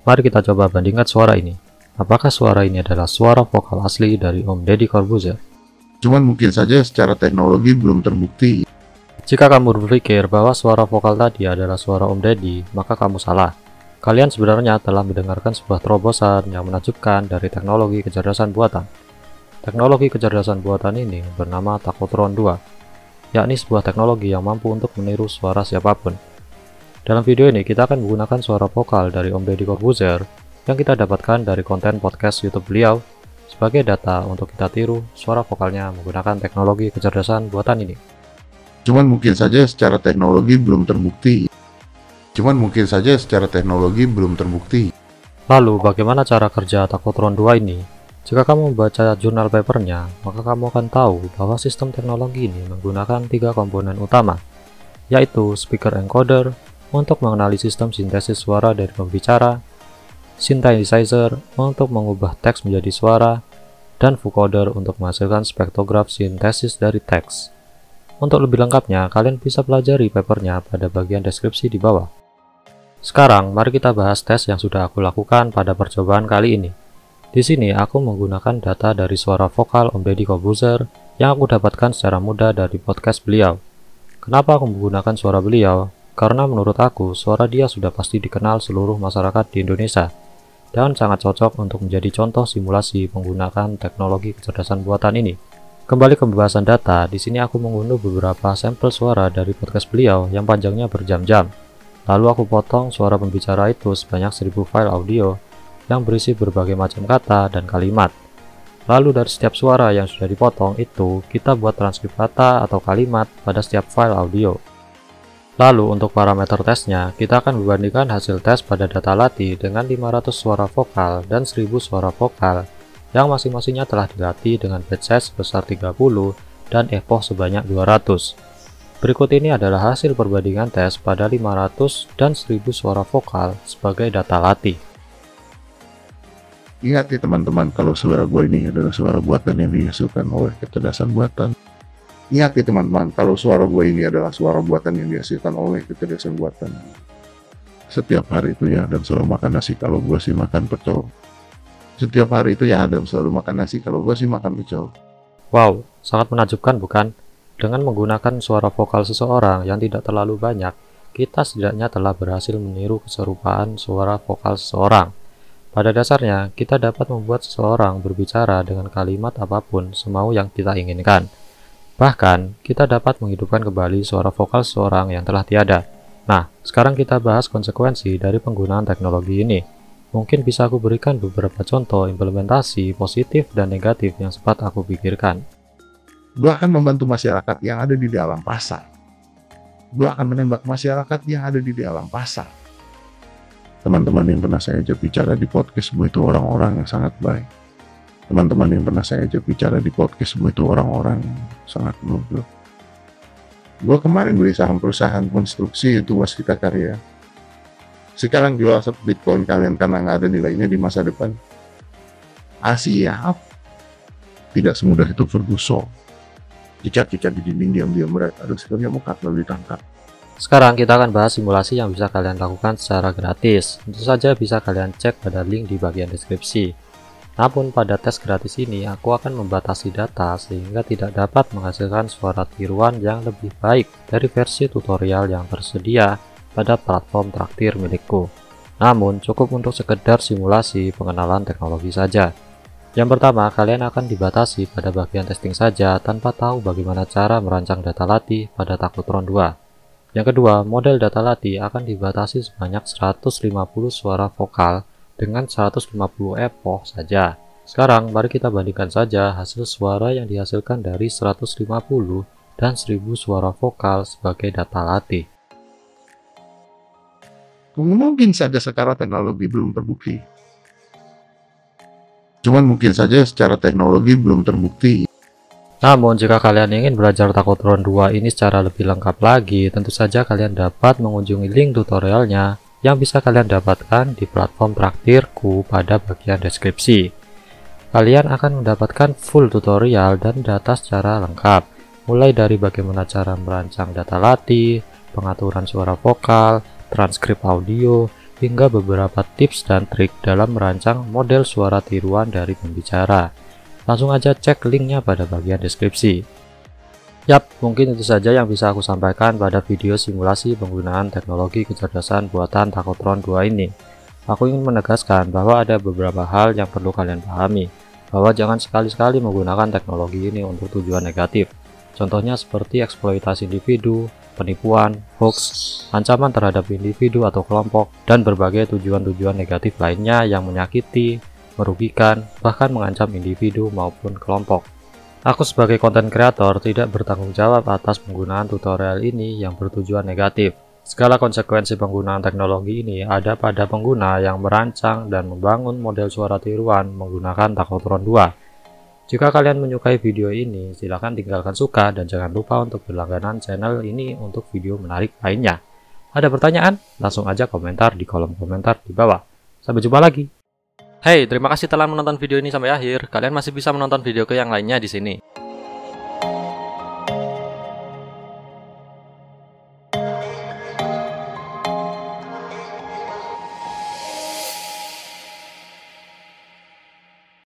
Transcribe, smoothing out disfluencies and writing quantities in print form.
Mari kita coba bandingkan suara ini. Apakah suara ini adalah suara vokal asli dari Om Deddy Corbuzier? Cuman mungkin saja secara teknologi belum terbukti. Jika kamu berpikir bahwa suara vokal tadi adalah suara Om Deddy, maka kamu salah. Kalian sebenarnya telah mendengarkan sebuah terobosan yang menakjubkan dari teknologi kecerdasan buatan. Teknologi kecerdasan buatan ini bernama Takotron 2, yakni sebuah teknologi yang mampu untuk meniru suara siapapun. Dalam video ini kita akan menggunakan suara vokal dari Om Deddy Corbuzier yang kita dapatkan dari konten podcast YouTube beliau sebagai data untuk kita tiru suara vokalnya menggunakan teknologi kecerdasan buatan ini. Cuman mungkin saja secara teknologi belum terbukti. Lalu bagaimana cara kerja Takotron 2 ini? Jika kamu membaca jurnal papernya, maka kamu akan tahu bahwa sistem teknologi ini menggunakan 3 komponen utama, yaitu speaker encoder untuk mengenali sistem sintesis suara dari pembicara, synthesizer untuk mengubah teks menjadi suara, dan vocoder untuk menghasilkan spektrograf sintesis dari teks. Untuk lebih lengkapnya, kalian bisa pelajari papernya pada bagian deskripsi di bawah. Sekarang, mari kita bahas tes yang sudah aku lakukan pada percobaan kali ini. Di sini, aku menggunakan data dari suara vokal Om Deddy Corbuzier yang aku dapatkan secara mudah dari podcast beliau. Kenapa aku menggunakan suara beliau? Karena menurut aku, suara dia sudah pasti dikenal seluruh masyarakat di Indonesia dan sangat cocok untuk menjadi contoh simulasi menggunakan teknologi kecerdasan buatan ini. Kembali ke pembahasan data, di sini aku mengunduh beberapa sampel suara dari podcast beliau yang panjangnya berjam-jam. Lalu aku potong suara pembicara itu sebanyak 1000 file audio yang berisi berbagai macam kata dan kalimat. Lalu dari setiap suara yang sudah dipotong itu, kita buat transkrip kata atau kalimat pada setiap file audio. Lalu untuk parameter tesnya, kita akan membandingkan hasil tes pada data latih dengan 500 suara vokal dan 1000 suara vokal yang masing-masingnya telah dilatih dengan batch size sebesar 30 dan epoch sebanyak 200. Berikut ini adalah hasil perbandingan tes pada 500 dan 1000 suara vokal sebagai data latih. Ingat ya teman-teman, kalau suara gue ini adalah suara buatan yang dihasilkan oleh kecerdasan buatan. Ingat ya teman-teman, kalau suara gue ini adalah suara buatan yang dihasilkan oleh kecerdasan buatan. Setiap hari itu ya Adam selalu makan nasi kalau gue sih makan pecel. Setiap hari itu ya Adam selalu makan nasi kalau gue sih makan pecel. Wow, sangat menakjubkan bukan? Dengan menggunakan suara vokal seseorang yang tidak terlalu banyak, kita setidaknya telah berhasil meniru keserupaan suara vokal seseorang. Pada dasarnya, kita dapat membuat seseorang berbicara dengan kalimat apapun semau yang kita inginkan. Bahkan, kita dapat menghidupkan kembali suara vokal seseorang yang telah tiada. Nah, sekarang kita bahas konsekuensi dari penggunaan teknologi ini. Mungkin bisa aku berikan beberapa contoh implementasi positif dan negatif yang sempat aku pikirkan. Gue akan membantu masyarakat yang ada di dalam pasar. Gue akan menembak masyarakat yang ada di dalam pasar. Teman-teman yang pernah saya ajak bicara di podcast gue itu orang-orang yang sangat baik. Teman-teman yang pernah saya ajak bicara di podcast gue itu orang-orang yang sangat noble. Gue kemarin beli saham perusahaan konstruksi itu Waskita Karya. Sekarang jual aset Bitcoin kalian karena nggak ada nilainya di masa depan. Siap. Tidak semudah itu Ferguson. Cicat-cicat di dinding diam-diam berat. Aduh, sebenarnya muka lalu ditangkap. Sekarang kita akan bahas simulasi yang bisa kalian lakukan secara gratis. Tentu saja bisa kalian cek pada link di bagian deskripsi. Namun pada tes gratis ini aku akan membatasi data sehingga tidak dapat menghasilkan suara tiruan yang lebih baik dari versi tutorial yang tersedia pada platform traktir milikku. Namun cukup untuk sekedar simulasi pengenalan teknologi saja. Yang pertama, kalian akan dibatasi pada bagian testing saja tanpa tahu bagaimana cara merancang data latih pada Takotron 2. Yang kedua, model data latih akan dibatasi sebanyak 150 suara vokal dengan 150 epoch saja. Sekarang, mari kita bandingkan saja hasil suara yang dihasilkan dari 150 dan 1000 suara vokal sebagai data latih. Mungkin saja secara teknologi belum terbukti. Cuman mungkin saja secara teknologi belum terbukti. Namun jika kalian ingin belajar Takotron 2 ini secara lebih lengkap lagi, tentu saja kalian dapat mengunjungi link tutorialnya yang bisa kalian dapatkan di platform traktirku pada bagian deskripsi. Kalian akan mendapatkan full tutorial dan data secara lengkap, mulai dari bagaimana cara merancang data latih, pengaturan suara vokal, transkrip audio, hingga beberapa tips dan trik dalam merancang model suara tiruan dari pembicara. Langsung aja cek linknya pada bagian deskripsi. Yap, mungkin itu saja yang bisa aku sampaikan pada video simulasi penggunaan teknologi kecerdasan buatan Tacotron 2 ini. Aku ingin menegaskan bahwa ada beberapa hal yang perlu kalian pahami, bahwa jangan sekali-sekali menggunakan teknologi ini untuk tujuan negatif. Contohnya seperti eksploitasi individu, penipuan, hoax, ancaman terhadap individu atau kelompok, dan berbagai tujuan-tujuan negatif lainnya yang menyakiti, merugikan, bahkan mengancam individu maupun kelompok. Aku sebagai konten kreator tidak bertanggung jawab atas penggunaan tutorial ini yang bertujuan negatif. Segala konsekuensi penggunaan teknologi ini ada pada pengguna yang merancang dan membangun model suara tiruan menggunakan Tacotron 2. Jika kalian menyukai video ini, silahkan tinggalkan suka dan jangan lupa untuk berlangganan channel ini untuk video menarik lainnya. Ada pertanyaan? Langsung aja komentar di kolom komentar di bawah. Sampai jumpa lagi. Hey, terima kasih telah menonton video ini sampai akhir. Kalian masih bisa menonton video ke yang lainnya di sini.